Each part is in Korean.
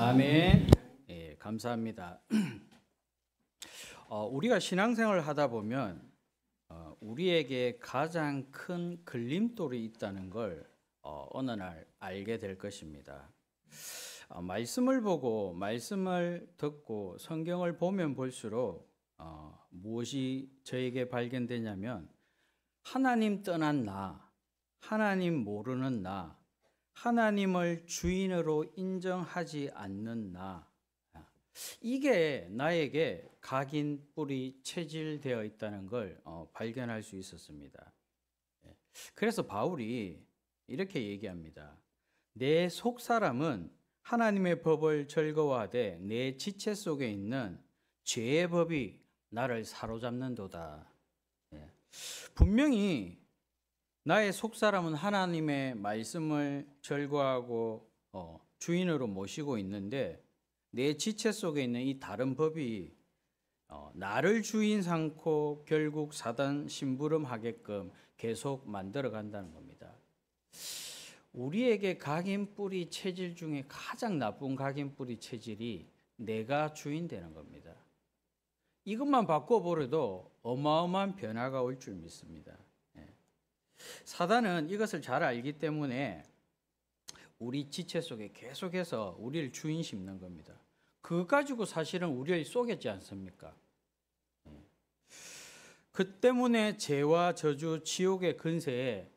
아멘. 예, 감사합니다. 우리가 신앙생활을 하다 보면 우리에게 가장 큰 걸림돌이 있다는 걸 어느 날 알게 될 것입니다. 말씀을 보고 말씀을 듣고 성경을 보면 볼수록 무엇이 저에게 발견되냐면 하나님 떠난 나, 하나님 모르는 나, 하나님을 주인으로 인정하지 않는 나, 이게 나에게 각인 뿌리 체질되어 있다는 걸 발견할 수 있었습니다. 그래서 바울이 이렇게 얘기합니다. 내 속사람은 하나님의 법을 즐거워하되 내 지체 속에 있는 죄의 법이 나를 사로잡는도다. 분명히 나의 속사람은 하나님의 말씀을 즐거워하고 주인으로 모시고 있는데 내 지체 속에 있는 이 다른 법이 나를 주인 삼고 결국 사단 심부름하게끔 계속 만들어 간다는 겁니다. 우리에게 각인 뿌리 체질 중에 가장 나쁜 각인 뿌리 체질이 내가 주인 되는 겁니다. 이것만 바꿔버려도 어마어마한 변화가 올 줄 믿습니다. 사단은 이것을 잘 알기 때문에 우리 지체 속에 계속해서 우리를 주인 심는 겁니다. 그거 가지고 사실은 우리를 속였지 않습니까? 그 때문에 죄와 저주, 지옥의 근세에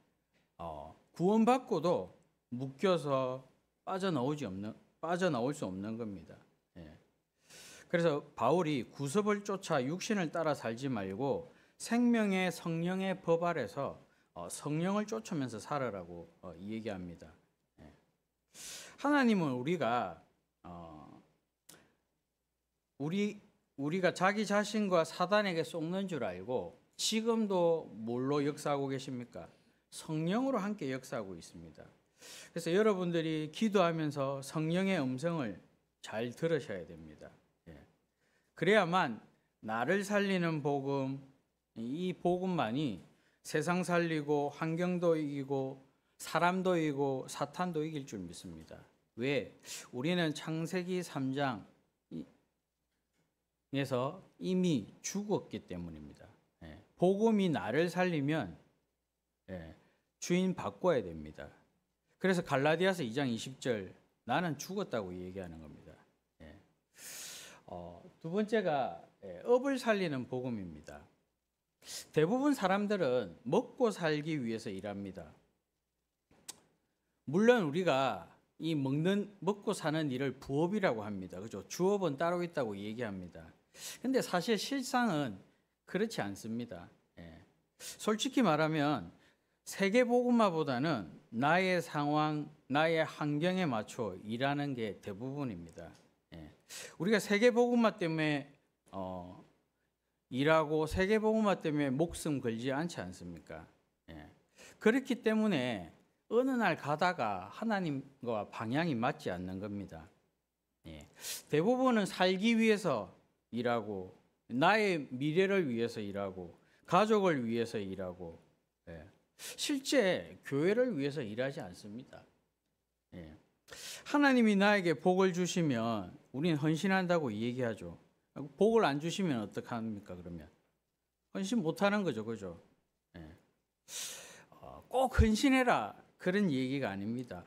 구원받고도 묶여서 빠져나올 수 없는 겁니다. 그래서 바울이 구습을 쫓아 육신을 따라 살지 말고 생명의 성령의 법 아래서 성령을 쫓으면서 살아라고 얘기합니다. 하나님은 우리가 자기 자신과 사단에게 속는 줄 알고 지금도 뭘로 역사하고 계십니까? 성령으로 함께 역사하고 있습니다. 그래서 여러분들이 기도하면서 성령의 음성을 잘 들으셔야 됩니다. 그래야만 나를 살리는 복음, 이 복음만이 세상 살리고 환경도 이기고 사람도 이기고 사탄도 이길 줄 믿습니다. 왜? 우리는 창세기 3장에서 이미 죽었기 때문입니다. 복음이 나를 살리면 주인 바꿔야 됩니다. 그래서 갈라디아서 2장 20절 나는 죽었다고 얘기하는 겁니다. 두 번째가 업을 살리는 복음입니다. 대부분 사람들은 먹고 살기 위해서 일합니다. 물론 우리가 이 먹고 사는 일을 부업이라고 합니다. 그죠? 주업은 따로 있다고 얘기합니다. 근데 사실 실상은 그렇지 않습니다. 솔직히 말하면 세계복음화보다는 나의 상황, 나의 환경에 맞춰 일하는 게 대부분입니다. 우리가 세계복음화 때문에 일하고 세계복음화 때문에 목숨 걸지 않지 않습니까? 그렇기 때문에 어느 날 가다가 하나님과 방향이 맞지 않는 겁니다. 대부분은 살기 위해서 일하고 나의 미래를 위해서 일하고 가족을 위해서 일하고 실제 교회를 위해서 일하지 않습니다. 하나님이 나에게 복을 주시면 우리는 헌신한다고 얘기하죠. 복을 안 주시면 어떡합니까? 그러면 헌신 못하는 거죠, 그죠? 꼭 헌신해라 그런 얘기가 아닙니다.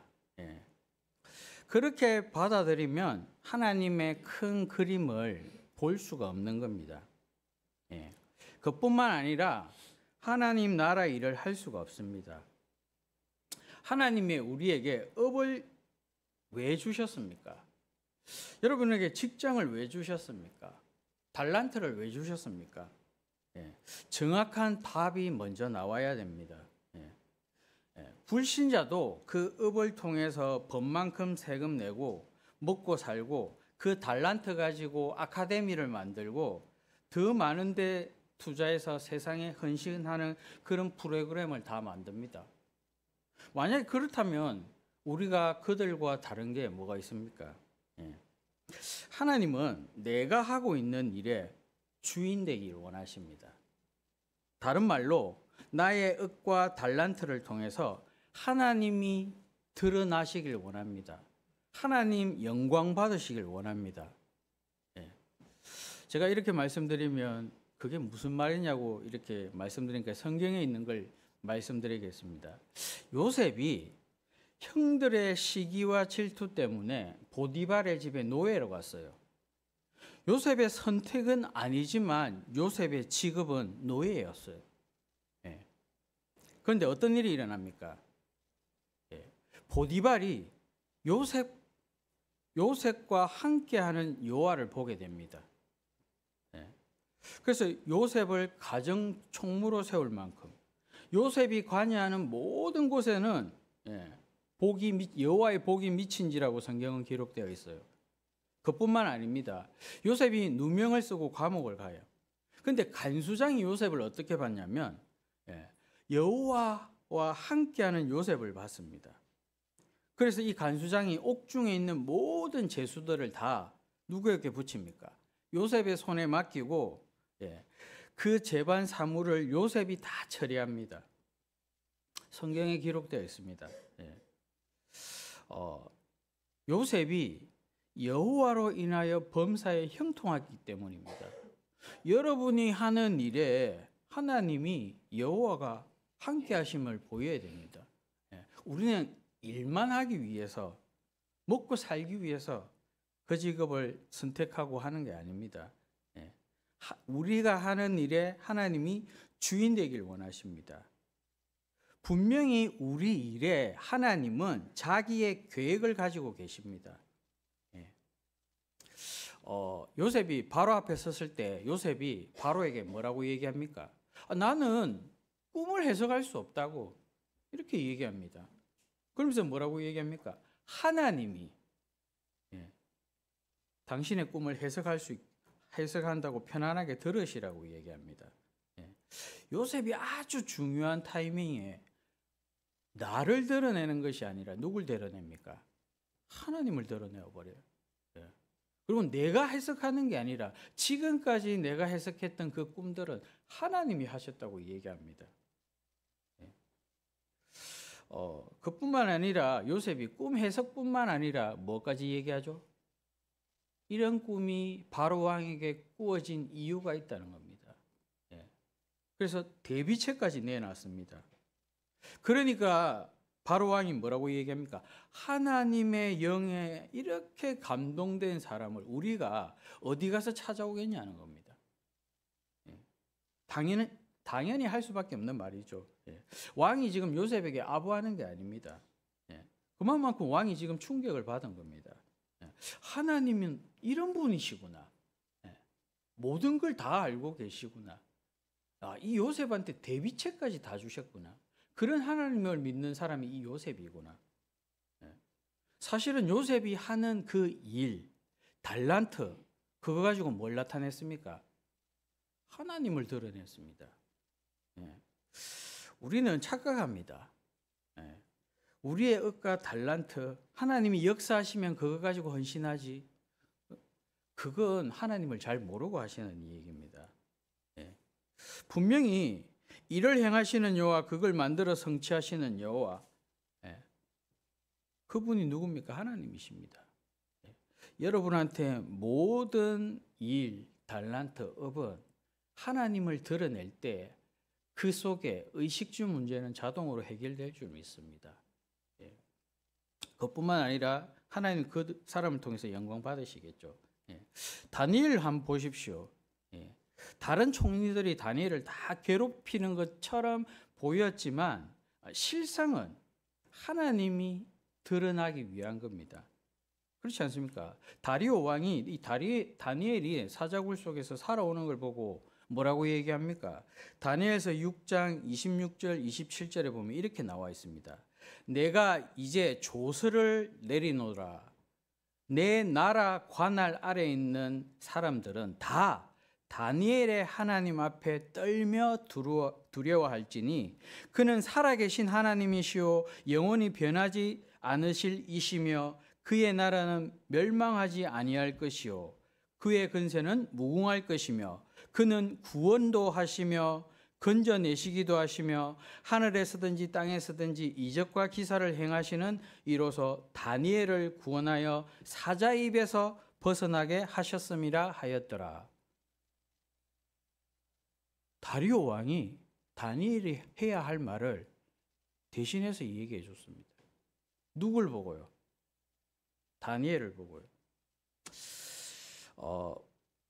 그렇게 받아들이면 하나님의 큰 그림을 볼 수가 없는 겁니다. 그뿐만 아니라 하나님 나라 일을 할 수가 없습니다. 하나님이 우리에게 업을 왜 주셨습니까? 여러분에게 직장을 왜 주셨습니까? 달란트를 왜 주셨습니까? 정확한 답이 먼저 나와야 됩니다. 불신자도 그 업을 통해서 법만큼 세금 내고 먹고 살고 그 달란트 가지고 아카데미를 만들고 더 많은 데 투자해서 세상에 헌신하는 그런 프로그램을 다 만듭니다. 만약에 그렇다면 우리가 그들과 다른 게 뭐가 있습니까? 하나님은 내가 하고 있는 일에 주인 되기를 원하십니다. 다른 말로 나의 업과 달란트를 통해서 하나님이 드러나시길 원합니다. 하나님 영광 받으시길 원합니다. 예. 제가 이렇게 말씀드리면 그게 무슨 말이냐고 이렇게 말씀드리니까 성경에 있는 걸 말씀드리겠습니다. 요셉이 형들의 시기와 질투 때문에 보디발의 집에 노예로 갔어요. 요셉의 선택은 아니지만 요셉의 직업은 노예였어요. 예. 그런데 어떤 일이 일어납니까? 예. 보디발이 요셉과 함께하는 요아를 보게 됩니다. 예. 그래서 요셉을 가정 총무로 세울 만큼 요셉이 관여하는 모든 곳에는 여호와의 복이 미친지라고 성경은 기록되어 있어요. 그뿐만 아닙니다. 요셉이 누명을 쓰고 감옥을 가요. 그런데 간수장이 요셉을 어떻게 봤냐면 여호와와 함께하는 요셉을 봤습니다. 그래서 이 간수장이 옥중에 있는 모든 죄수들을 다 누구에게 붙입니까? 요셉의 손에 맡기고 그 재반 사물을 요셉이 다 처리합니다. 성경에 기록되어 있습니다. 요셉이 여호와로 인하여 범사에 형통하기 때문입니다. 여러분이 하는 일에 하나님이 여호와가 함께 하심을 보여야 됩니다. 우리는 일만 하기 위해서, 먹고 살기 위해서 그 직업을 선택하고 하는 게 아닙니다. 우리가 하는 일에 하나님이 주인 되길 원하십니다. 분명히 우리 일에 하나님은 자기의 계획을 가지고 계십니다. 요셉이 바로 앞에 섰을 때 요셉이 바로에게 뭐라고 얘기합니까? 나는 꿈을 해석할 수 없다고 이렇게 얘기합니다. 그러면서 뭐라고 얘기합니까? 하나님이 당신의 꿈을 해석한다고 편안하게 들으시라고 얘기합니다. 요셉이 아주 중요한 타이밍에 나를 드러내는 것이 아니라 누굴 드러냅니까? 하나님을 드러내어 버려요. 그리고 내가 해석하는 게 아니라 지금까지 내가 해석했던 그 꿈들은 하나님이 하셨다고 얘기합니다. 그뿐만 아니라 요셉이 꿈 해석뿐만 아니라 뭐까지 얘기하죠? 이런 꿈이 바로 왕에게 꾸어진 이유가 있다는 겁니다. 그래서 대비책까지 내놨습니다. 그러니까 바로 왕이 뭐라고 얘기합니까? 하나님의 영에 이렇게 감동된 사람을 우리가 어디 가서 찾아오겠냐는 겁니다. 당연히 할 수밖에 없는 말이죠. 왕이 지금 요셉에게 아부하는 게 아닙니다. 그만큼 왕이 지금 충격을 받은 겁니다. 하나님은 이런 분이시구나. 모든 걸 다 알고 계시구나. 이 요셉한테 대비책까지 다 주셨구나. 그런 하나님을 믿는 사람이 이 요셉이구나. 사실은 요셉이 하는 그 일, 달란트, 그거 가지고 뭘 나타냈습니까? 하나님을 드러냈습니다. 우리는 착각합니다. 우리의 의과 달란트, 하나님이 역사하시면 그거 가지고 헌신하지. 그건 하나님을 잘 모르고 하시는 얘기입니다. 분명히 이를 행하시는 여호와, 그걸 만들어 성취하시는 여호와, 그분이 누굽니까? 하나님이십니다. 여러분한테 모든 일, 달란트, 업은 하나님을 드러낼 때 그 속에 의식주 문제는 자동으로 해결될 줄 믿습니다. 그것뿐만 아니라 하나님 그 사람을 통해서 영광 받으시겠죠. 다니엘 한번 보십시오. 다른 총리들이 다니엘을 다 괴롭히는 것처럼 보였지만 실상은 하나님이 드러나기 위한 겁니다. 그렇지 않습니까? 다리오 왕이 이 다니엘이 사자굴 속에서 살아오는 걸 보고 뭐라고 얘기합니까? 다니엘서 6장 26절 27절에 보면 이렇게 나와 있습니다. 내가 이제 조서를 내리노라. 내 나라 관할 아래에 있는 사람들은 다 다니엘의 하나님 앞에 떨며 두려워할지니 그는 살아계신 하나님이시오 영원히 변하지 않으실 이시며 그의 나라는 멸망하지 아니할 것이요 그의 근세는 무궁할 것이며 그는 구원도 하시며 건져내시기도 하시며 하늘에서든지 땅에서든지 이적과 기사를 행하시는 이로써 다니엘을 구원하여 사자 입에서 벗어나게 하셨음이라 하였더라. 다리오 왕이 다니엘이 해야 할 말을 대신해서 얘기해 줬습니다. 누굴 보고요? 다니엘을 보고요.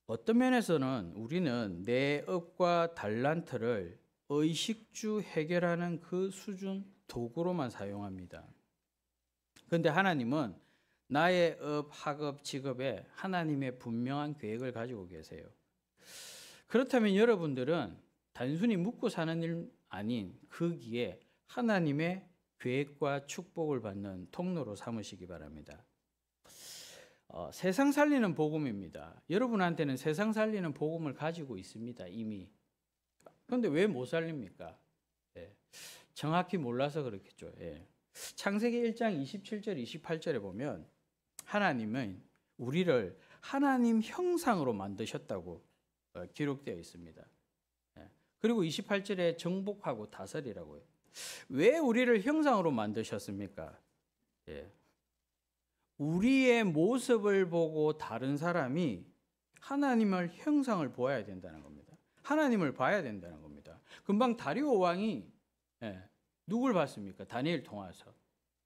어떤 면에서는 우리는 내 업과 달란트를 의식주 해결하는 그 수준 도구로만 사용합니다. 그런데 하나님은 나의 업, 학업, 직업에 하나님의 분명한 계획을 가지고 계세요. 그렇다면 여러분들은 단순히 묵고 사는 일 아닌 거기에 하나님의 계획과 축복을 받는 통로로 삼으시기 바랍니다. 세상 살리는 복음입니다. 여러분한테는 세상 살리는 복음을 가지고 있습니다, 이미. 그런데 왜 못 살립니까? 정확히 몰라서 그렇겠죠. 창세기 1장 27절, 28절에 보면 하나님은 우리를 하나님 형상으로 만드셨다고 기록되어 있습니다. 그리고 28절에 정복하고 다스리라고요. 왜 우리를 형상으로 만드셨습니까? 우리의 모습을 보고 다른 사람이 하나님을 형상을 보아야 된다는 겁니다. 하나님을 봐야 된다는 겁니다. 금방 다리오 왕이 누굴 봤습니까? 다니엘 통해서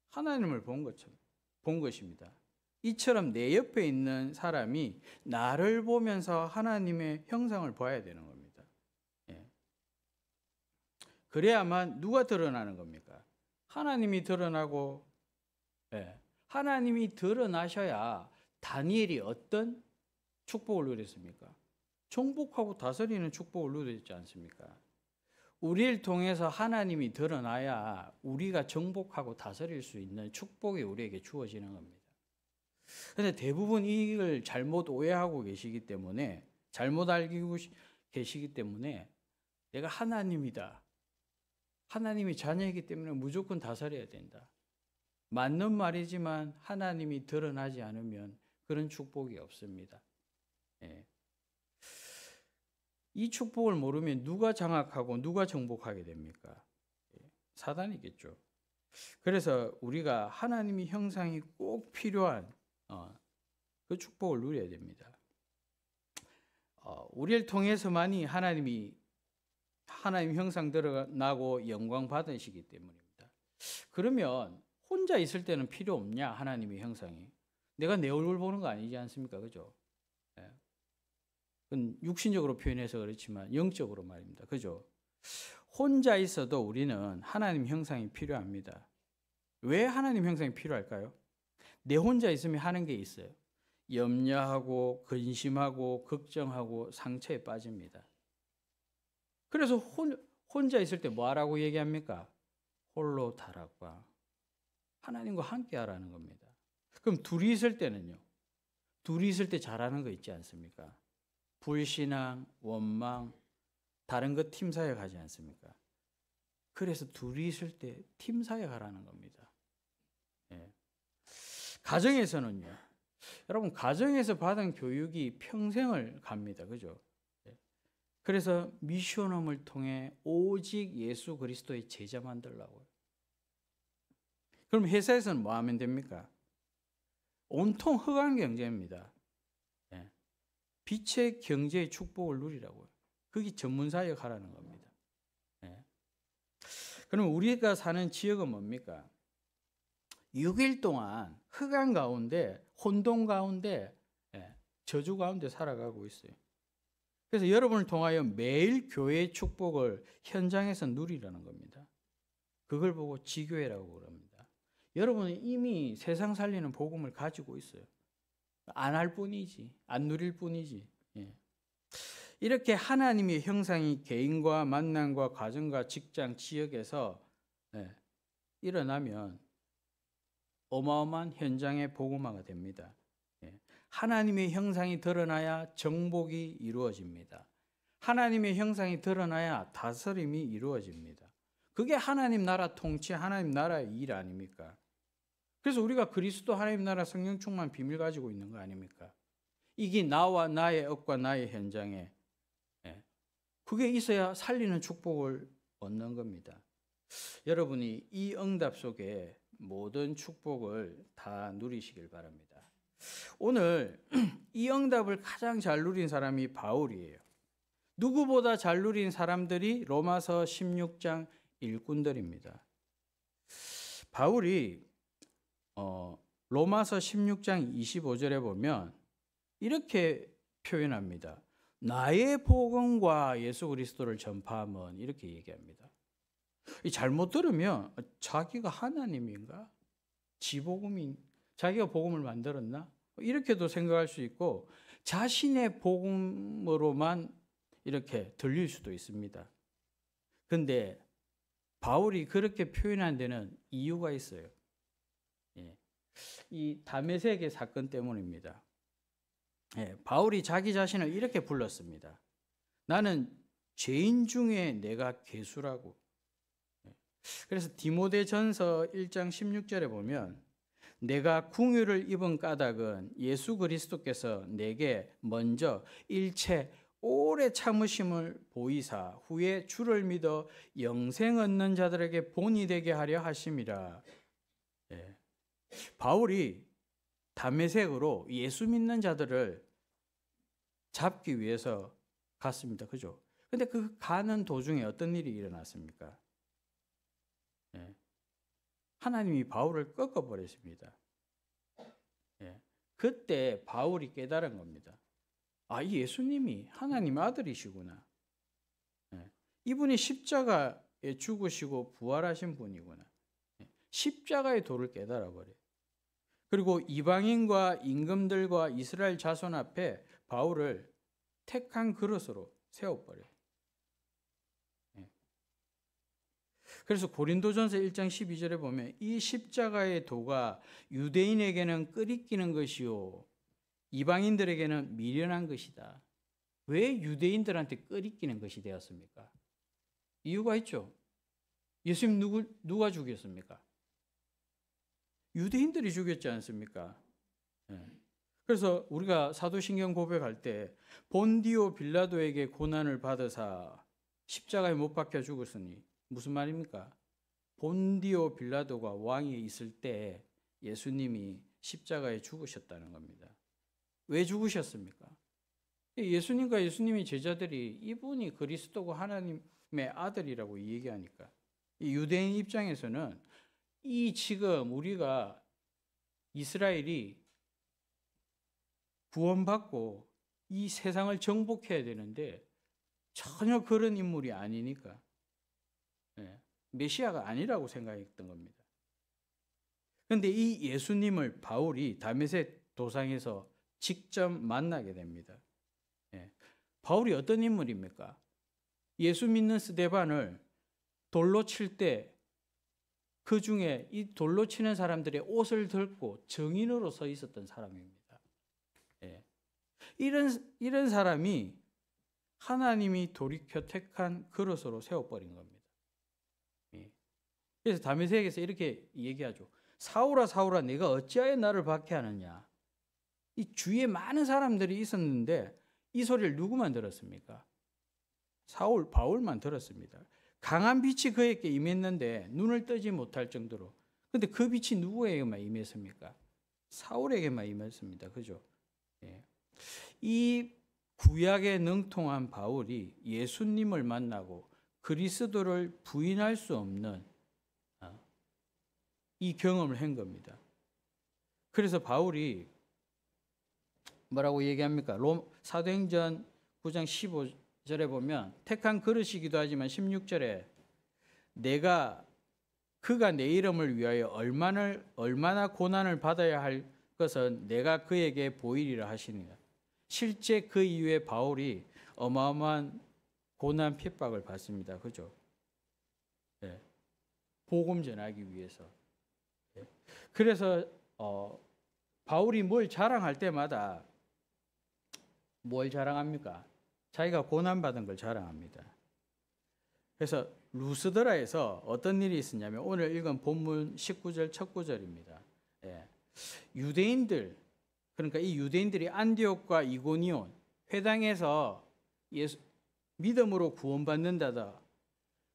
하나님을 본 것입니다. 이처럼 내 옆에 있는 사람이 나를 보면서 하나님의 형상을 봐야 되는 겁니다. 그래야만 누가 드러나는 겁니까? 하나님이 드러나고, 하나님이 드러나셔야 다니엘이 어떤 축복을 누렸습니까? 정복하고 다스리는 축복을 누렸지 않습니까? 우리를 통해서 하나님이 드러나야 우리가 정복하고 다스릴 수 있는 축복이 우리에게 주어지는 겁니다. 그런데 대부분 이걸 잘못 오해하고 계시기 때문에, 잘못 알고 계시기 때문에 내가 하나님이다, 하나님이 자녀이기 때문에 무조건 다스려야 된다. 맞는 말이지만 하나님이 드러나지 않으면 그런 축복이 없습니다. 이 축복을 모르면 누가 장악하고 누가 정복하게 됩니까? 사단이겠죠. 그래서 우리가 하나님의 형상이 꼭 필요한 그 축복을 누려야 됩니다. 우리를 통해서만이 하나님 형상 드러나고 영광 받으시기 때문입니다. 그러면 혼자 있을 때는 필요 없냐? 하나님의 형상이. 내가 내 얼굴 보는 거 아니지 않습니까? 그죠? 그건 육신적으로 표현해서 그렇지만 영적으로 말입니다. 그죠? 혼자 있어도 우리는 하나님 형상이 필요합니다. 왜 하나님 형상이 필요할까요? 내 혼자 있으면 하는 게 있어요. 염려하고 근심하고 걱정하고 상처에 빠집니다. 그래서 혼자 있을 때 뭐 하라고 얘기합니까? 홀로 다락과 하나님과 함께 하라는 겁니다. 그럼 둘이 있을 때는요? 둘이 있을 때 잘하는 거 있지 않습니까? 불신앙, 원망, 다른 것 팀 사역하지 않습니까? 그래서 둘이 있을 때 팀 사역하라는 겁니다. 가정에서는요. 여러분, 가정에서 받은 교육이 평생을 갑니다. 그죠? 그래서 미션홈을 통해 오직 예수 그리스도의 제자 만들라고요. 그럼 회사에서는 뭐 하면 됩니까? 온통 흑암 경제입니다. 빛의 경제의 축복을 누리라고요. 그게 전문사역 하라는 겁니다. 그럼 우리가 사는 지역은 뭡니까? 6일 동안 흑암 가운데, 혼돈 가운데, 저주 가운데 살아가고 있어요. 그래서 여러분을 통하여 매일 교회의 축복을 현장에서 누리라는 겁니다. 그걸 보고 지교회라고 그럽니다. 여러분은 이미 세상 살리는 복음을 가지고 있어요. 안 할 뿐이지, 안 누릴 뿐이지. 이렇게 하나님의 형상이 개인과 만남과 가정과 직장, 지역에서 일어나면 어마어마한 현장의 복음화가 됩니다. 하나님의 형상이 드러나야 정복이 이루어집니다. 하나님의 형상이 드러나야 다스림이 이루어집니다. 그게 하나님 나라 통치, 하나님 나라의 일 아닙니까? 그래서 우리가 그리스도 하나님 나라 성령 충만 비밀 가지고 있는 거 아닙니까? 이게 나와 나의 업과 나의 현장에 그게 있어야 살리는 축복을 얻는 겁니다. 여러분이 이 응답 속에 모든 축복을 다 누리시길 바랍니다. 오늘 이 응답을 가장 잘 누린 사람이 바울이에요. 누구보다 잘 누린 사람들이 로마서 16장 일꾼들입니다. 바울이 로마서 16장 25절에 보면 이렇게 표현합니다. 나의 복음과 예수 그리스도를 전파함은, 이렇게 얘기합니다. 잘못 들으면 자기가 하나님인가? 자기가 복음을 만들었나? 이렇게도 생각할 수 있고 자신의 복음으로만 이렇게 들릴 수도 있습니다. 근데 바울이 그렇게 표현한 데는 이유가 있어요. 이 다메섹의 사건 때문입니다. 바울이 자기 자신을 이렇게 불렀습니다. 나는 죄인 중에 내가 괴수라고. 그래서 디모데전서 1장 16절에 보면 내가 궁유를 입은 까닭은 예수 그리스도께서 내게 먼저 일체 오래 참으심을 보이사 후에 주를 믿어 영생 얻는 자들에게 본이 되게 하려 하심이라. 바울이 다메섹으로 예수 믿는 자들을 잡기 위해서 갔습니다. 그죠? 근데 그 가는 도중에 어떤 일이 일어났습니까? 하나님이 바울을 꺾어버렸습니다. 그때 바울이 깨달은 겁니다. 아, 이 예수님이 하나님의 아들이시구나. 이분이 십자가에 죽으시고 부활하신 분이구나. 십자가의 도를 깨달아버려요. 그리고 이방인과 임금들과 이스라엘 자손 앞에 바울을 택한 그릇으로 세워버려요. 그래서 고린도전서 1장 12절에 보면 이 십자가의 도가 유대인에게는 끄리끼는 것이요 이방인들에게는 미련한 것이다. 왜 유대인들한테 끄리끼는 것이 되었습니까? 이유가 있죠. 예수님 누가 죽였습니까? 유대인들이 죽였지 않습니까? 그래서 우리가 사도신경 고백할 때 본디오 빌라도에게 고난을 받으사 십자가에 못 박혀 죽었으니 무슨 말입니까? 본디오 빌라도가 왕이 있을 때 예수님이 십자가에 죽으셨다는 겁니다. 왜 죽으셨습니까? 예수님과 예수님의 제자들이 이분이 그리스도고 하나님의 아들이라고 얘기하니까 유대인 입장에서는 이 지금 우리가 이스라엘이 구원받고 이 세상을 정복해야 되는데 전혀 그런 인물이 아니니까 메시아가 아니라고 생각했던 겁니다. 그런데 이 예수님을 바울이 다메섹 도상에서 직접 만나게 됩니다. 바울이 어떤 인물입니까? 예수 믿는 스데반을 돌로 칠 때 그 중에 이 돌로 치는 사람들의 옷을 들고 정인으로 서 있었던 사람입니다. 이런 사람이 하나님이 돌이켜 택한 그릇으로 세워버린 겁니다. 그래서 다메섹에서 이렇게 얘기하죠. 사울아 사울아 내가 어찌하여 나를 박해하느냐. 이 주위에 많은 사람들이 있었는데 이 소리를 누구만 들었습니까? 바울만 들었습니다. 강한 빛이 그에게 임했는데 눈을 뜨지 못할 정도로. 그런데 그 빛이 누구에게만 임했습니까? 사울에게만 임했습니다. 그죠? 이 구약에 능통한 바울이 예수님을 만나고 그리스도를 부인할 수 없는 이 경험을 한 겁니다. 그래서 바울이 뭐라고 얘기합니까? 사도행전 9장 15절에 보면 택한 그릇이기도 하지만 16절에 그가 내 이름을 위하여 얼마나 고난을 받아야 할 것은 내가 그에게 보이리라 하시니라. 실제 그 이후에 바울이 어마어마한 고난 핍박을 받습니다. 그죠? 복음 전하기 위해서. 그래서 바울이 뭘 자랑할 때마다 뭘 자랑합니까? 자기가 고난받은 걸 자랑합니다. 그래서 루스드라에서 어떤 일이 있었냐면 오늘 읽은 본문 19절 첫 구절입니다. 유대인들, 그러니까 이 유대인들이 안디옥과 이고니온 회당에서 믿음으로 구원받는다다.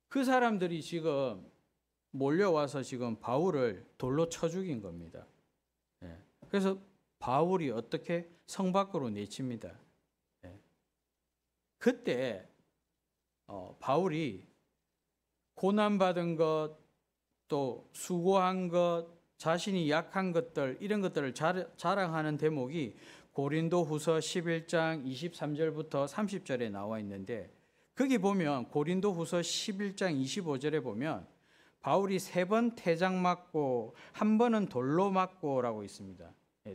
그 사람들이 지금 몰려와서 지금 바울을 돌로 쳐 죽인 겁니다. 예. 그래서 바울이 어떻게 성 밖으로 내칩니다. 예. 그때 바울이 고난받은 것, 또 수고한 것, 자신이 약한 것들, 이런 것들을 자랑하는 대목이 고린도후서 11장 23절부터 30절에 나와 있는데, 거기 보면 고린도후서 11장 25절에 보면 바울이 3번 태장 맞고 한 번은 돌로 맞고라고 있습니다.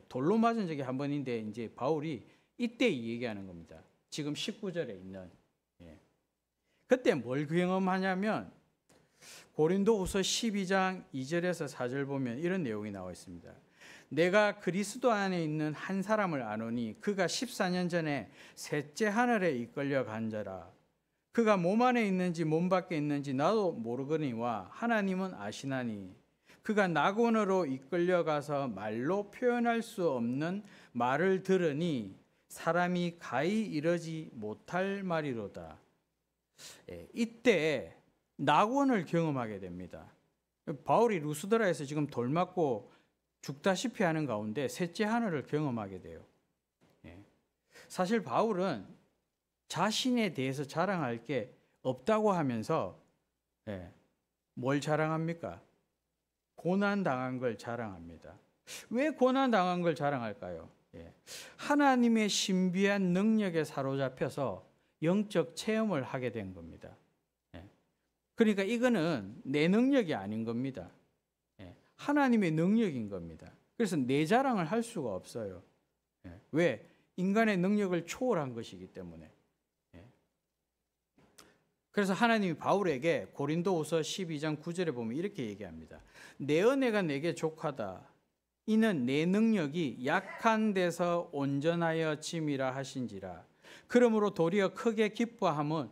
돌로 맞은 적이 한 번인데 이제 바울이 이때 얘기하는 겁니다. 지금 19절에 있는. 그때 뭘 경험하냐면 고린도후서 12장 2절에서 4절 보면 이런 내용이 나와 있습니다. 내가 그리스도 안에 있는 한 사람을 아노니 그가 14년 전에 셋째 하늘에 이끌려 간 자라. 그가 몸 안에 있는지 몸 밖에 있는지 나도 모르거니와 하나님은 아시나니 그가 낙원으로 이끌려 가서 말로 표현할 수 없는 말을 들으니 사람이 가히 이르지 못할 말이로다. 이때 낙원을 경험하게 됩니다. 바울이 루스드라에서 지금 돌 맞고 죽다시피 하는 가운데 셋째 하늘을 경험하게 돼요. 사실 바울은 자신에 대해서 자랑할 게 없다고 하면서 뭘 자랑합니까? 고난당한 걸 자랑합니다. 왜 고난당한 걸 자랑할까요? 하나님의 신비한 능력에 사로잡혀서 영적 체험을 하게 된 겁니다. 그러니까 이거는 내 능력이 아닌 겁니다. 하나님의 능력인 겁니다. 그래서 내 자랑을 할 수가 없어요. 왜? 인간의 능력을 초월한 것이기 때문에. 그래서 하나님이 바울에게 고린도후서 12장 9절에 보면 이렇게 얘기합니다. 내 은혜가 내게 족하다. 이는 내 능력이 약한 데서 온전하여 짐이라 하신지라. 그러므로 도리어 크게 기뻐함은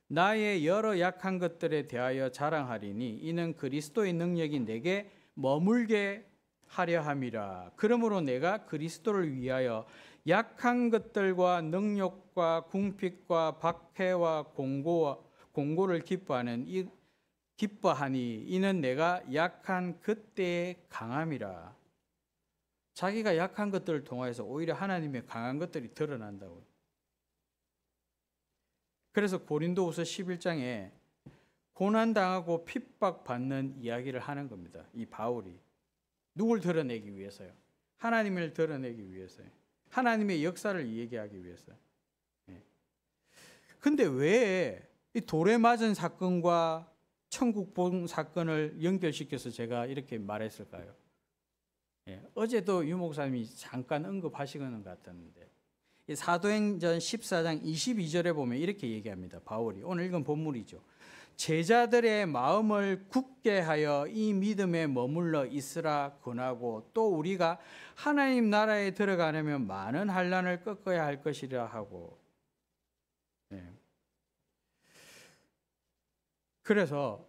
나의 여러 약한 것들에 대하여 자랑하리니 이는 그리스도의 능력이 내게 머물게 하려 함이라. 그러므로 내가 그리스도를 위하여 약한 것들과 능력과 궁핍과 박해와 공고를 기뻐하니 이는 내가 약한 그때의 강함이라. 자기가 약한 것들을 통해서 오히려 하나님의 강한 것들이 드러난다고. 그래서 고린도후서 11장에 고난당하고 핍박받는 이야기를 하는 겁니다. 이 바울이. 누굴 드러내기 위해서요? 하나님을 드러내기 위해서요. 하나님의 역사를 얘기하기 위해서요. 근데 왜 이 돌에 맞은 사건과 천국 본 사건을 연결시켜서 제가 이렇게 말했을까요? 어제도 유 목사님이 잠깐 언급하시는 것 같았는데, 사도행전 14장 22절에 보면 이렇게 얘기합니다. 바울이 오늘 읽은 본문이죠. 제자들의 마음을 굳게 하여 이 믿음에 머물러 있으라 권하고 또 우리가 하나님 나라에 들어가려면 많은 환난을 겪어야 할 것이라 하고. 그래서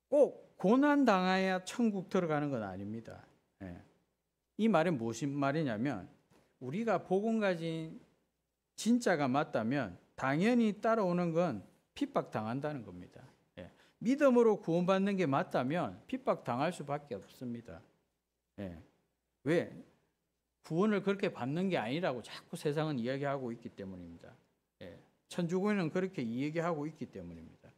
꼭 고난 당해야 천국 들어가는 건 아닙니다. 이 말은 무슨 말이냐면 우리가 복음 가진 진짜가 맞다면 당연히 따라오는 건 핍박 당한다는 겁니다. 믿음으로 구원받는 게 맞다면 핍박 당할 수밖에 없습니다. 왜? 구원을 그렇게 받는 게 아니라고 자꾸 세상은 이야기하고 있기 때문입니다. 천주교는 그렇게 이야기하고 있기 때문입니다.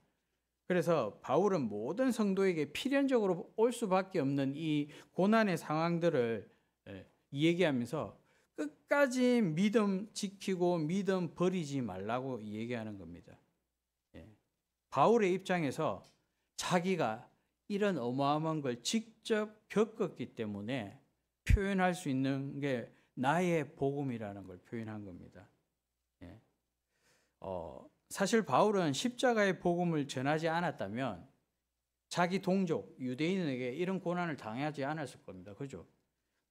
그래서 바울은 모든 성도에게 필연적으로 올 수밖에 없는 이 고난의 상황들을 얘기하면서 끝까지 믿음 지키고 믿음 버리지 말라고 얘기하는 겁니다. 바울의 입장에서 자기가 이런 어마어마한 걸 직접 겪었기 때문에 표현할 수 있는 게 나의 복음이라는 걸 표현한 겁니다. 사실 바울은 십자가의 복음을 전하지 않았다면 자기 동족 유대인에게 이런 고난을 당하지 않았을 겁니다. 그죠?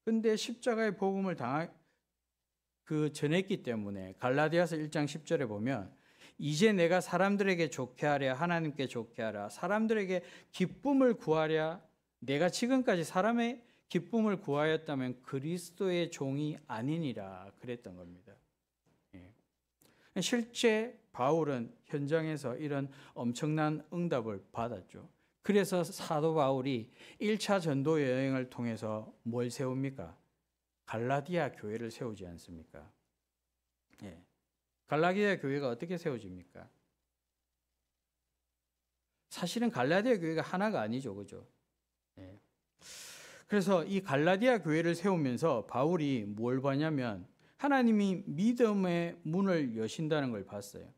근데 십자가의 복음을 전했기 때문에 갈라디아서 1장 10절에 보면 이제 내가 사람들에게 좋게 하랴 하나님께 좋게 하라 사람들에게 기쁨을 구하랴 내가 지금까지 사람의 기쁨을 구하였다면 그리스도의 종이 아니니라 그랬던 겁니다. 실제 바울은 현장에서 이런 엄청난 응답을 받았죠. 그래서 사도 바울이 1차 전도 여행을 통해서 뭘 세웁니까? 갈라디아 교회를 세우지 않습니까? 예. 갈라디아 교회가 어떻게 세워집니까? 사실은 갈라디아 교회가 하나가 아니죠. 그죠? 예. 그래서 이 갈라디아 교회를 세우면서 바울이 뭘 봤냐면 하나님이 믿음의 문을 여신다는 걸 봤어요.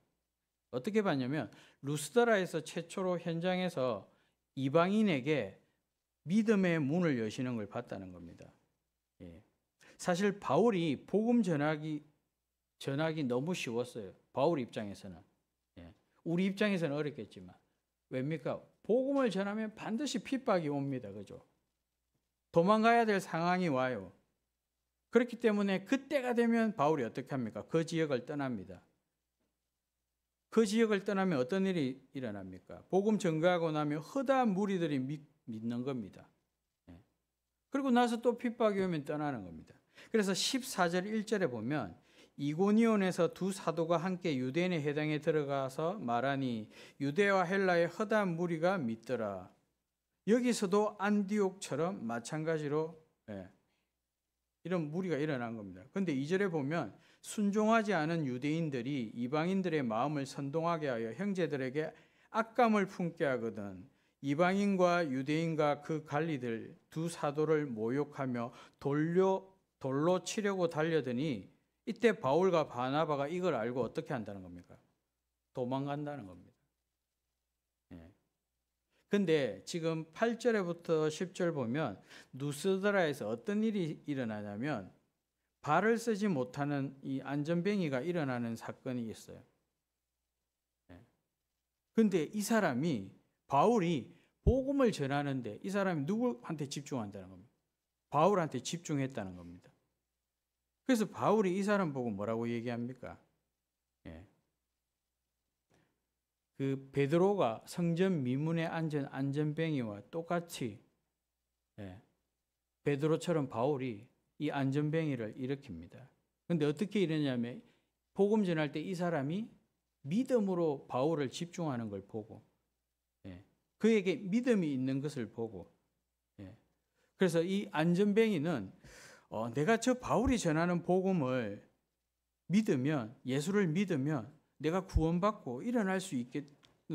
어떻게 봤냐면 루스드라에서 최초로 현장에서 이방인에게 믿음의 문을 여시는 걸 봤다는 겁니다. 예. 사실 바울이 복음 전하기 너무 쉬웠어요. 바울 입장에서는. 예. 우리 입장에서는 어렵겠지만. 왜입니까? 복음을 전하면 반드시 핍박이 옵니다. 그죠? 도망가야 될 상황이 와요. 그렇기 때문에 그때가 되면 바울이 어떻게 합니까? 그 지역을 떠납니다. 그 지역을 떠나면 어떤 일이 일어납니까? 복음 전가하고 나면 허다한 무리들이 믿는 겁니다. 그리고 나서 또 핍박이 오면 떠나는 겁니다. 그래서 14절 1절에 보면 이고니온에서 두 사도가 함께 유대인의 회당에 들어가서 말하니 유대와 헬라의 허다한 무리가 믿더라. 여기서도 안디옥처럼 마찬가지로 이런 무리가 일어난 겁니다. 그런데 2절에 보면 순종하지 않은 유대인들이 이방인들의 마음을 선동하게 하여 형제들에게 악감을 품게 하거든 이방인과 유대인과 그 관리들 두 사도를 모욕하며 돌로 치려고 달려드니 이때 바울과 바나바가 이걸 알고 어떻게 한다는 겁니까? 도망간다는 겁니다. 근데 지금 8절부터 10절 보면 누스드라에서 어떤 일이 일어나냐면 발을 쓰지 못하는 이 안전뱅이가 일어나는 사건이 있어요. 근데 이 사람이 바울이 복음을 전하는데 이 사람이 누구한테 집중한다는 겁니다. 바울한테 집중했다는 겁니다. 그래서 바울이 이 사람 보고 뭐라고 얘기합니까? 그 베드로가 성전 미문에 앉은 안전뱅이와 똑같이 베드로처럼 바울이 이 안전뱅이를 일으킵니다. 그런데 어떻게 이러냐면 복음 전할 때 이 사람이 믿음으로 바울을 집중하는 걸 보고 그에게 믿음이 있는 것을 보고 그래서 이 안전뱅이는 내가 저 바울이 전하는 복음을 믿으면 예수를 믿으면 내가 구원받고 일어날 수 있겠는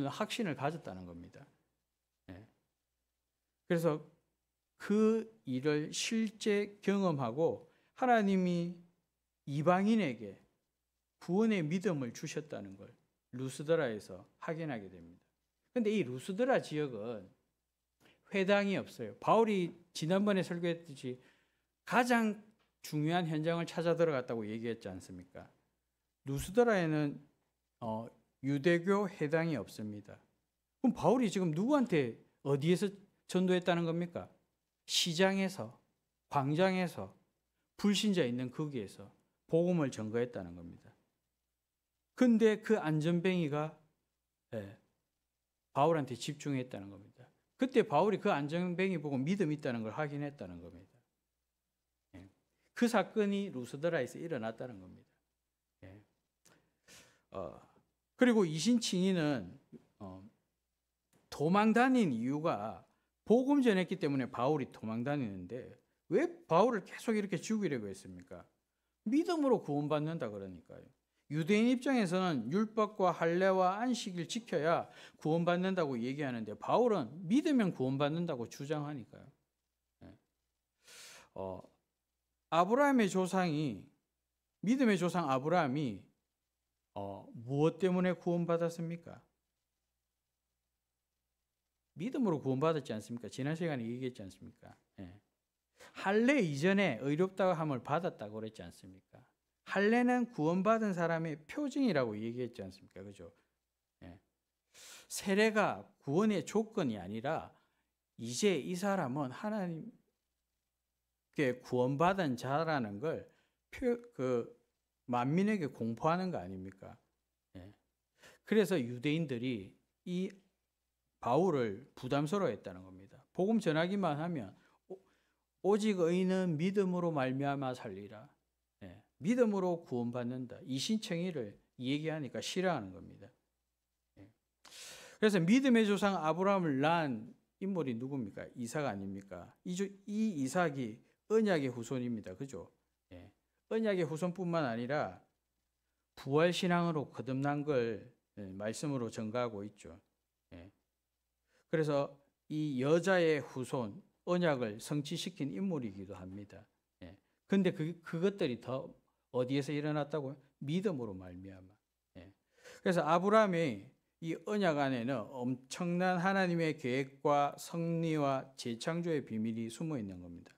확신을 가졌다는 겁니다. 그래서 그 일을 실제 경험하고 하나님이 이방인에게 구원의 믿음을 주셨다는 걸 루스드라에서 확인하게 됩니다. 그런데 이 루스드라 지역은 회당이 없어요. 바울이 지난번에 설교했듯이 가장 중요한 현장을 찾아 들어갔다고 얘기했지 않습니까? 루스드라에는 유대교 회당이 없습니다. 그럼 바울이 지금 누구한테 어디에서 전도했다는 겁니까? 시장에서, 광장에서, 불신자 있는 거기에서 복음을 전거했다는 겁니다. 근데 그 안전뱅이가 바울한테 집중했다는 겁니다. 그때 바울이 그 안전뱅이 보고 믿음 있다는 걸 확인했다는 겁니다. 그 사건이 루스드라에서 일어났다는 겁니다. 그리고 이신칭이는 도망 다닌 이유가 복음 전했기 때문에 바울이 도망 다니는데 왜 바울을 계속 이렇게 죽이려고 했습니까? 믿음으로 구원받는다 그러니까요. 유대인 입장에서는 율법과 할례와 안식일 지켜야 구원받는다고 얘기하는데 바울은 믿으면 구원받는다고 주장하니까요. 아브라함의 조상이 믿음의 조상 아브라함이 무엇 때문에 구원받았습니까? 믿음으로 구원받았지 않습니까? 지난 시간에 얘기했지 않습니까? 할례 이전에 의롭다고 함을 받았다고 그랬지 않습니까? 할례는 구원받은 사람의 표징이라고 얘기했지 않습니까? 그죠? 세례가 구원의 조건이 아니라 이제 이 사람은 하나님께 구원받은 자라는 걸 만민에게 공포하는 거 아닙니까? 그래서 유대인들이 이 바울을 부담스러워했다는 겁니다. 복음 전하기만 하면 오직 의인은 믿음으로 말미암아 살리라. 믿음으로 구원받는다. 이신청의를 얘기하니까 싫어하는 겁니다. 예. 그래서 믿음의 조상 아브라함을 낳은 인물이 누굽니까? 이삭 아닙니까? 이 이삭이 언약의 후손입니다. 그죠? 예. 언약의 후손뿐만 아니라 부활 신앙으로 거듭난 걸 말씀으로 증거하고 있죠. 예. 그래서 이 여자의 후손 언약을 성취시킨 인물이기도 합니다. 예. 근데 그것들이 더 어디에서 일어났다고요? 믿음으로 말미암아. 예. 그래서 아브라함의 이 언약 안에는 엄청난 하나님의 계획과 섭리와 재창조의 비밀이 숨어 있는 겁니다.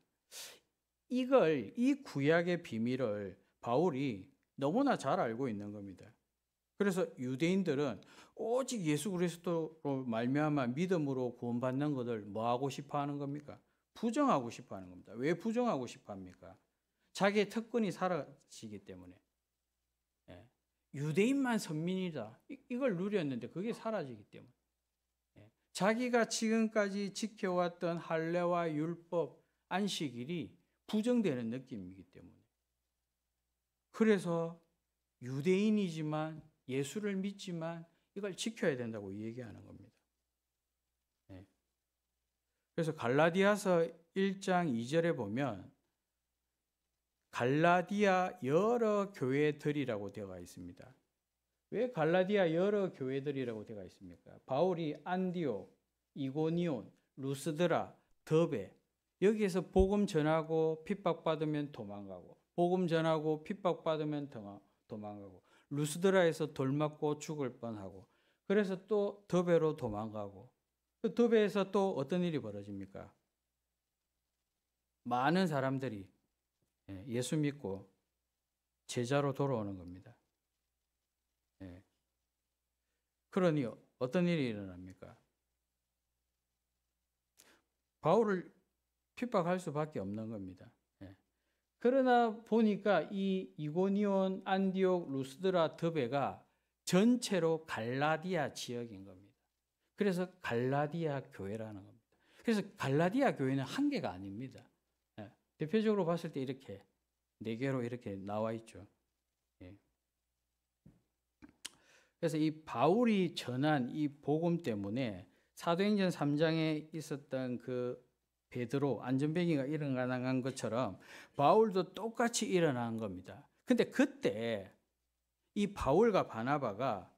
이 구약의 비밀을 바울이 너무나 잘 알고 있는 겁니다. 그래서 유대인들은 오직 예수 그리스도로 말미암아 믿음으로 구원받는 것을 뭐 하고 싶어 하는 겁니까? 부정하고 싶어 하는 겁니다. 왜 부정하고 싶어 합니까? 자기의 특권이 사라지기 때문에. 예. 유대인만 선민이다. 이걸 누렸는데 그게 사라지기 때문에. 예. 자기가 지금까지 지켜왔던 할례와 율법, 안식일이 부정되는 느낌이기 때문에. 그래서 유대인이지만 예수를 믿지만 이걸 지켜야 된다고 얘기하는 겁니다. 네. 그래서 갈라디아서 1장 2절에 보면 갈라디아 여러 교회들이라고 되어 있습니다. 왜 갈라디아 여러 교회들이라고 되어 있습니까? 바울이 안디옥, 이고니온, 루스드라, 더베 여기에서 복음 전하고 핍박받으면 도망가고 복음 전하고 핍박받으면 도망가고 루스드라에서 돌 맞고 죽을 뻔하고 그래서 또 더베로 도망가고 그 더베에서 또 어떤 일이 벌어집니까? 많은 사람들이 예수 믿고 제자로 돌아오는 겁니다. 그러니 어떤 일이 일어납니까? 바울을 핍박할 수밖에 없는 겁니다. 그러나 보니까 이 이고니온, 안디옥, 루스드라, 더베가 전체로 갈라디아 지역인 겁니다. 그래서 갈라디아 교회라는 겁니다. 그래서 갈라디아 교회는 한 개가 아닙니다. 대표적으로 봤을 때 이렇게 네 개로 이렇게 나와 있죠. 그래서 이 바울이 전한 이 복음 때문에 사도행전 3장에 있었던 그 베드로 안전뱅이가 일어난 것처럼 바울도 똑같이 일어난 겁니다. 근데 그때 이 바울과 바나바가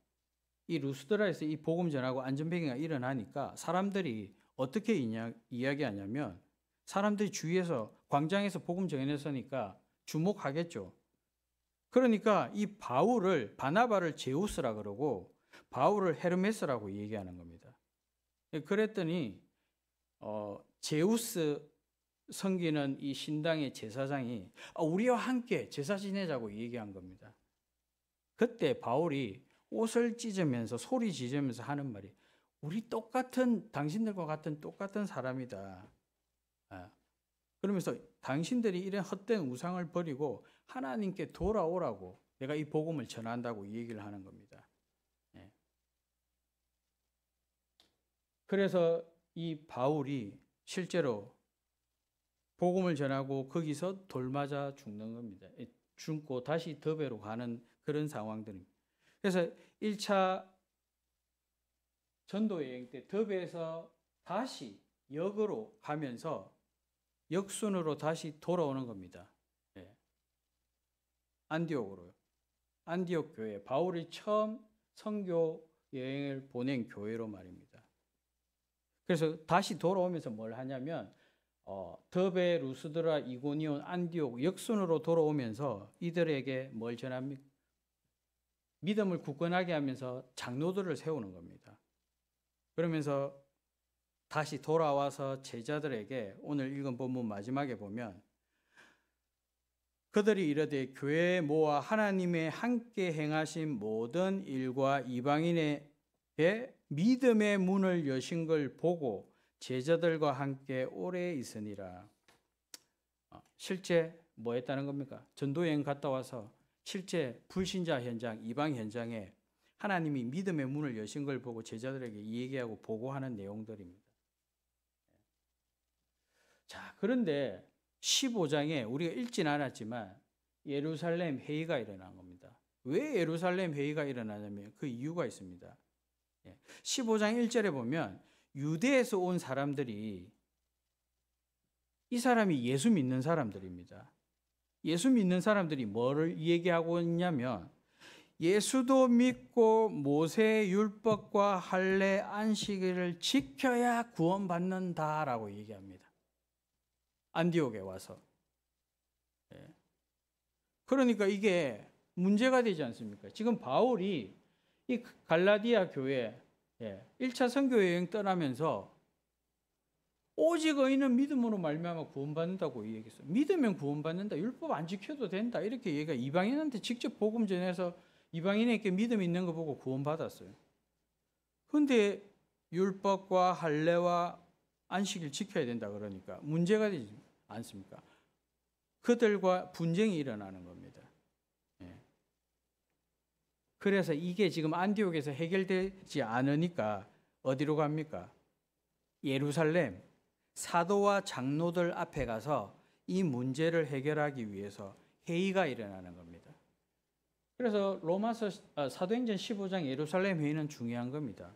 이 루스드라에서 이 복음 전하고 안전뱅이가 일어나니까 사람들이 어떻게 이야기하냐면 사람들이 주위에서 광장에서 복음 전했으니까 주목하겠죠. 그러니까 이 바울을 바나바를 제우스라 그러고 바울을 헤르메스라고 얘기하는 겁니다. 그랬더니 제우스 섬기는 이 신당의 제사장이 우리와 함께 제사 지내자고 얘기한 겁니다. 그때 바울이 옷을 찢으면서 소리 지르면서 하는 말이 우리 당신들과 같은 똑같은 사람이다. 그러면서 당신들이 이런 헛된 우상을 버리고 하나님께 돌아오라고 내가 이 복음을 전한다고 얘기를 하는 겁니다. 그래서 이 바울이 실제로 복음을 전하고 거기서 돌 맞아 죽는 겁니다. 죽고 다시 더베로 가는 그런 상황들입니다. 그래서 1차 전도 여행 때 더베에서 다시 역으로 가면서 역순으로 다시 돌아오는 겁니다. 안디옥으로요. 안디옥 교회, 바울이 처음 선교 여행을 보낸 교회로 말입니다. 그래서 다시 돌아오면서 뭘 하냐면 더베, 루스드라, 이고니온, 안디옥 역순으로 돌아오면서 이들에게 뭘 전합니까? 믿음을 굳건하게 하면서 장로들을 세우는 겁니다. 그러면서 다시 돌아와서 제자들에게 오늘 읽은 본문 마지막에 보면 그들이 이르되 교회에 모아 하나님의 함께 행하신 모든 일과 이방인에게 믿음의 문을 여신 걸 보고 제자들과 함께 오래 있으니라. 실제 뭐 했다는 겁니까? 전도여행 갔다 와서 실제 불신자 현장, 이방 현장에 하나님이 믿음의 문을 여신 걸 보고 제자들에게 얘기하고 보고하는 내용들입니다. 자, 그런데 15장에 우리가 읽진 않았지만 예루살렘 회의가 일어난 겁니다. 왜 예루살렘 회의가 일어나냐면 그 이유가 있습니다. 15장 1절에 보면 유대에서 온 사람들이 이 사람이 예수 믿는 사람들입니다. 예수 믿는 사람들이 뭐를 얘기하고 있냐면 예수도 믿고 모세의 율법과 할례 안식일을 지켜야 구원받는다라고 얘기합니다. 안디옥에 와서. 그러니까 이게 문제가 되지 않습니까? 지금 바울이 이 갈라디아 교회 1차 선교 여행 떠나면서 오직 의인은 믿음으로 말미암아 구원받는다고 얘기했어요. 믿으면 구원받는다. 율법 안 지켜도 된다. 이렇게 얘기가 이방인한테 직접 복음 전해서 이방인에게 믿음 있는 거 보고 구원받았어요. 그런데 율법과 할례와 안식일 지켜야 된다 그러니까 문제가 되지 않습니까? 그들과 분쟁이 일어나는 겁니다. 그래서 이게 지금 안디옥에서 해결되지 않으니까 어디로 갑니까? 예루살렘 사도와 장로들 앞에 가서 이 문제를 해결하기 위해서 회의가 일어나는 겁니다. 그래서 로마서 사도행전 15장 예루살렘 회의는 중요한 겁니다.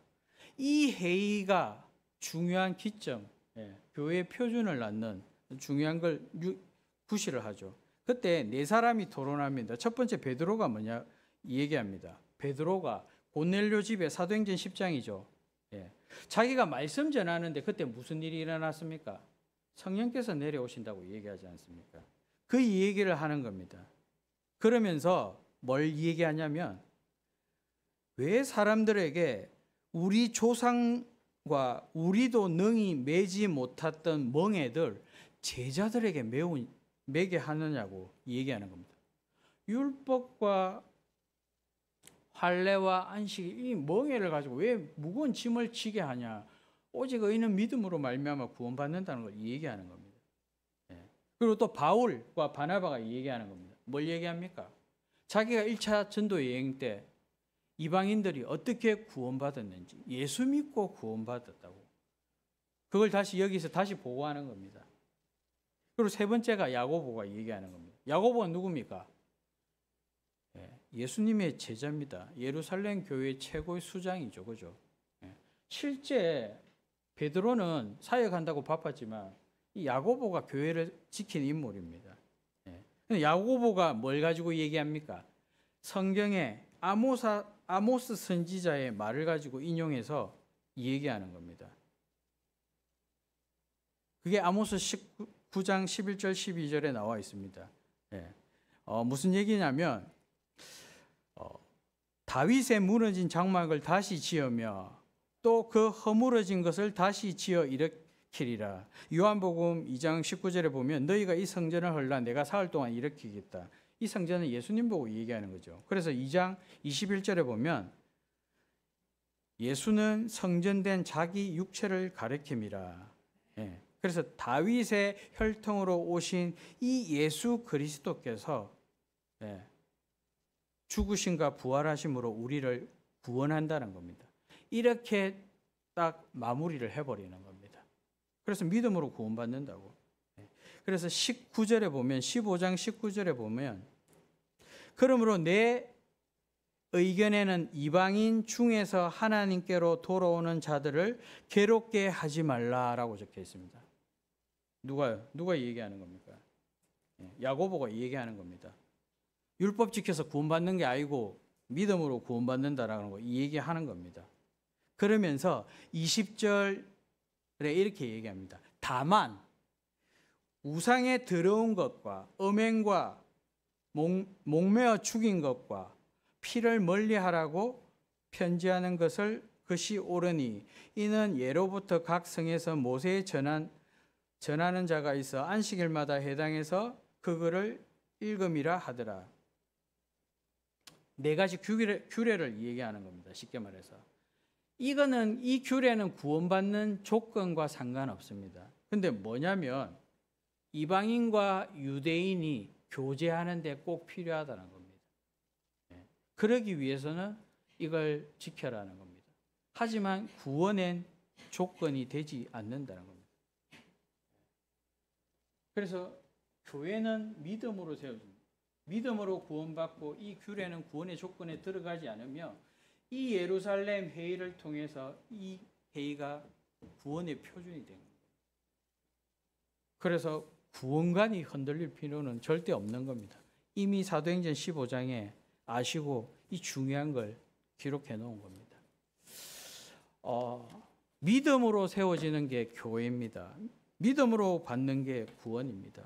이 회의가 중요한 기점, 교회의 표준을 낳는 중요한 걸 구실을 하죠. 그때 네 사람이 토론합니다. 첫 번째 베드로가 뭐냐 얘기합니다. 베드로가 고넬료 집에 사도행전 10장이죠. 자기가 말씀 전하는데 그때 무슨 일이 일어났습니까? 성령께서 내려오신다고 얘기하지 않습니까? 그 얘기를 하는 겁니다. 그러면서 뭘 얘기하냐면 왜 사람들에게 우리 조상과 우리도 능히 매지 못했던 멍에들 제자들에게 매게 하느냐고 얘기하는 겁니다. 율법과 할례와 안식 이 멍에를 가지고 왜 무거운 짐을 지게 하냐? 오직 의인은 믿음으로 말미암아 구원받는다는 걸 얘기하는 겁니다. 그리고 또 바울과 바나바가 얘기하는 겁니다. 뭘 얘기합니까? 자기가 1차 전도 여행 때 이방인들이 어떻게 구원받았는지 예수 믿고 구원받았다고. 그걸 다시 여기서 다시 보고하는 겁니다. 그리고 세 번째가 야고보가 얘기하는 겁니다. 야고보가 누굽니까? 예수님의 제자입니다. 예루살렘 교회의 최고의 수장이죠. 그죠? 실제 베드로는 사역한다고 바빴지만 이 야고보가 교회를 지킨 인물입니다. 야고보가 뭘 가지고 얘기합니까? 성경에 아모스 선지자의 말을 가지고 인용해서 얘기하는 겁니다. 그게 아모스 19장 11절 12절에 나와 있습니다. 무슨 얘기냐면 다윗의 무너진 장막을 다시 지으며 또 그 허물어진 것을 다시 지어 일으키리라. 요한복음 2장 19절에 보면 너희가 이 성전을 헐라 내가 사흘 동안 일으키겠다. 이 성전은 예수님 보고 얘기하는 거죠. 그래서 2장 21절에 보면 예수는 성전된 자기 육체를 가리킴이라. 그래서 다윗의 혈통으로 오신 이 예수 그리스도께서 죽으심과 부활하심으로 우리를 구원한다는 겁니다. 이렇게 딱 마무리를 해버리는 겁니다. 그래서 믿음으로 구원받는다고. 그래서 19절에 보면 15장 19절에 보면 그러므로 내 의견에는 이방인 중에서 하나님께로 돌아오는 자들을 괴롭게 하지 말라라고 적혀 있습니다. 누가 얘기하는 겁니까? 야고보가 얘기하는 겁니다. 율법 지켜서 구원받는 게 아니고 믿음으로 구원받는다라는 거 이 얘기하는 겁니다. 그러면서 20절에 이렇게 얘기합니다. 다만 우상에 들어온 것과 음행과 목매어 죽인 것과 피를 멀리하라고 편지하는 것이 옳으니 이는 예로부터 각 성에서 모세에 전하는 자가 있어 안식일마다 해당해서 그거를 읽음이라 하더라. 네 가지 규례를 얘기하는 겁니다. 쉽게 말해서. 이 규례는 구원받는 조건과 상관없습니다. 근데 뭐냐면 이방인과 유대인이 교제하는 데 꼭 필요하다는 겁니다. 그러기 위해서는 이걸 지켜라는 겁니다. 하지만 구원엔 조건이 되지 않는다는 겁니다. 그래서 교회는 믿음으로 세워집니다. 믿음으로 구원받고 이 규례는 구원의 조건에 들어가지 않으며 이 예루살렘 회의를 통해서 이 회의가 구원의 표준이 된 겁니다. 그래서 구원관이 흔들릴 필요는 절대 없는 겁니다. 이미 사도행전 15장에 아시고 이 중요한 걸 기록해 놓은 겁니다. 믿음으로 세워지는 게 교회입니다. 믿음으로 받는 게 구원입니다.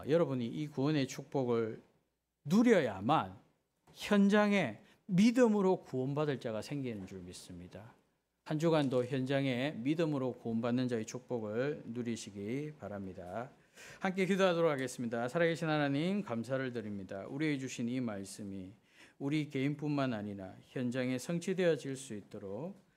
여러분이 이 구원의 축복을 누려야만 현장에 믿음으로 구원받을 자가 생기는 줄 믿습니다. 한 주간도 현장에 믿음으로 구원받는 자의 축복을 누리시기 바랍니다. 함께 기도하도록 하겠습니다. 살아계신 하나님 감사를 드립니다. 우리에게 주신 이 말씀이 우리 개인뿐만 아니라 현장에 성취되어질 수 있도록